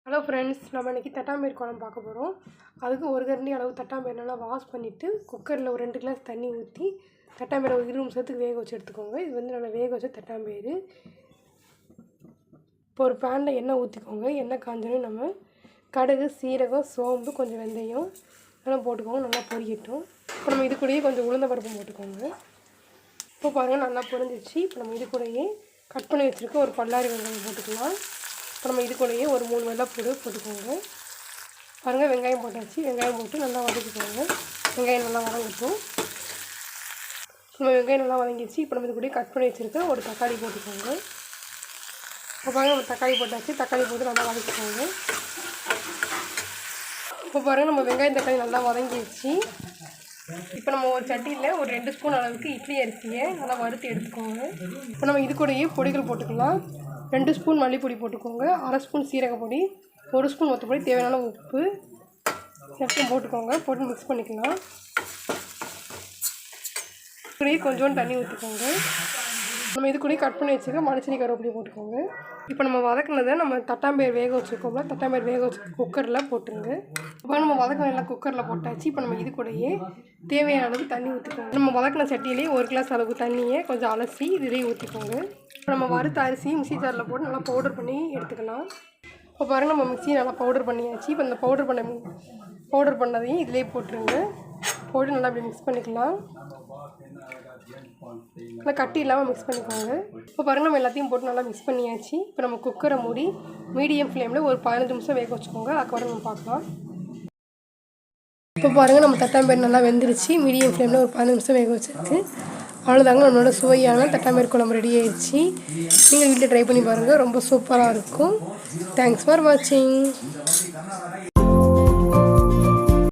Hello friends, நம்ம இன்றைக்கி தட்டாம்பயிறு குழம்பு பார்க்க போகிறோம். அதுக்கு ஒரு கரண்டி அளவு தட்டாம்பயிறு நல்லா வாஷ் பண்ணிவிட்டு குக்கரில் ஒரு 2 கிளாஸ் தண்ணி ஊற்றி தட்டாம்பயிரை ஒரு 20 நிமிஷத்துக்கு வேக வச்சு எடுத்துக்கோங்க. இது வந்து நல்லா வேக வச்ச தட்டாம்பயிறு. இப்போ ஒரு பேனில் எண்ணெய் ஊற்றிக்கோங்க. எண்ணெய் காஞ்சோன்னே நம்ம கடுகு, சீரகம், சோம்பு, கொஞ்சம் வெந்தயம் இதெல்லாம் போட்டுக்கோங்க. நல்லா பொரியட்டும். இப்போ நம்ம இது கூடயே கொஞ்சம் உளுந்த பருப்பு போட்டுக்கோங்க. இப்போ பாருங்கள், நல்லா பொரிஞ்சிச்சு. இப்போ நம்ம இது கூடயே கட் பண்ணி வச்சுருக்க ஒரு பல்லாரி வெங்காயம் போட்டுக்கலாம். இப்போ நம்ம இது கூடயே ஒரு 3 வெள்ளைப்பூடு போட்டுக்கோங்க. பாருங்கள், வெங்காயம் போட்டாச்சு. வெங்காயம் போட்டு நல்லா வதக்கிக்கோங்க. வெங்காயம் நல்லா வதங்கட்டும். நம்ம வெங்காயம் நல்லா வதங்கிடுச்சு. இப்போ நம்ம இது கூட கட் பண்ணி வச்சுருக்க ஒரு தக்காளி போட்டுக்கோங்க. இப்போ பாருங்கள், நம்ம தக்காளி போட்டாச்சு. தக்காளி போட்டு நல்லா வதக்கிக்கோங்க. இப்போ பாருங்கள், நம்ம வெங்காயம் தக்காளி நல்லா வதங்கிடுச்சு. இப்போ நம்ம ஒரு சட்டியில் ஒரு 2 ஸ்பூன் அளவுக்கு இட்லி அரிசியை நல்லா வறுத்து எடுத்துக்கோங்க. இப்போ நம்ம இது கூடயே பொடிகள் போட்டுக்கலாம். 2 ஸ்பூன் மல்லிப்பொடி போட்டுக்கோங்க, 1/2 ஸ்பூன் சீரகப்பொடி, 1 ஸ்பூன் வத்தப்பொடி, தேவையான உப்பு எல்லாத்தையும் போட்டுக்கோங்க. போட்டு மிக்ஸ் பண்ணிக்கலாம். கூடயே கொஞ்சோண்டு தண்ணி ஊற்றிக்கோங்க. நம்ம இது கூடயே கட் பண்ணி வச்சுக்க மணச்செடி கருவேப்பிலையும் போட்டுக்கோங்க. இப்போ நம்ம வதக்கினதை நம்ம தட்டாம்பயிறு வேக வச்சுருக்கோம்ல, தட்டாம்பயிறு வேக வச்சு குக்கரில் போட்டுருங்க. இப்போ நம்ம வதக்கின எல்லாம் குக்கரில் போட்டாச்சு. இப்போ நம்ம இது கூடயே தேவையான அளவு தண்ணி ஊற்றிக்கோங்க. நம்ம வதக்கின சட்டியிலேயே 1 கிளாஸ் அளவுக்கு தண்ணியை கொஞ்சம் அலசி இதிலேயே ஊற்றிக்கோங்க. இப்போ நம்ம வறுத்த அரிசி மிக்ஸி ஜாரில் போட்டு நல்லா பவுடர் பண்ணி எடுத்துக்கலாம். இப்போ பாருங்கள், நம்ம மிக்ஸி நல்லா பவுடர் பண்ணியாச்சு. இப்போ இந்த பவுடர் பண்ணதையும் இதிலே போட்டுருங்க. போட்டு நல்லா அப்படி மிக்ஸ் பண்ணிக்கலாம். நல்லா கட்டி இல்லாமல் மிக்ஸ் பண்ணிக்கோங்க. இப்போ பாருங்கள், நம்ம எல்லாத்தையும் போட்டு நல்லா மிக்ஸ் பண்ணியாச்சு. இப்போ நம்ம குக்கரை மூடி மீடியம் ஃப்ளேமில் ஒரு 15 நிமிஷம் வேக வச்சுக்கோங்க. அதுக்கப்புறம் நம்ம பார்க்கலாம். இப்போ பாருங்கள், நம்ம தட்டாம்பயிறு நல்லா வெந்துருச்சு. மீடியம் ஃப்ளேமில் ஒரு 15 நிமிஷம் வேக வச்சுருக்கு. அவ்வளோதாங்க, நம்மளோட சுவையான தட்டாம்பயிறு குழம்பு ரெடி ஆயிடுச்சு. நீங்கள் வீட்டில் ட்ரை பண்ணி பாருங்கள், ரொம்ப சூப்பராக இருக்கும். தேங்க்ஸ் ஃபார் வாட்சிங்.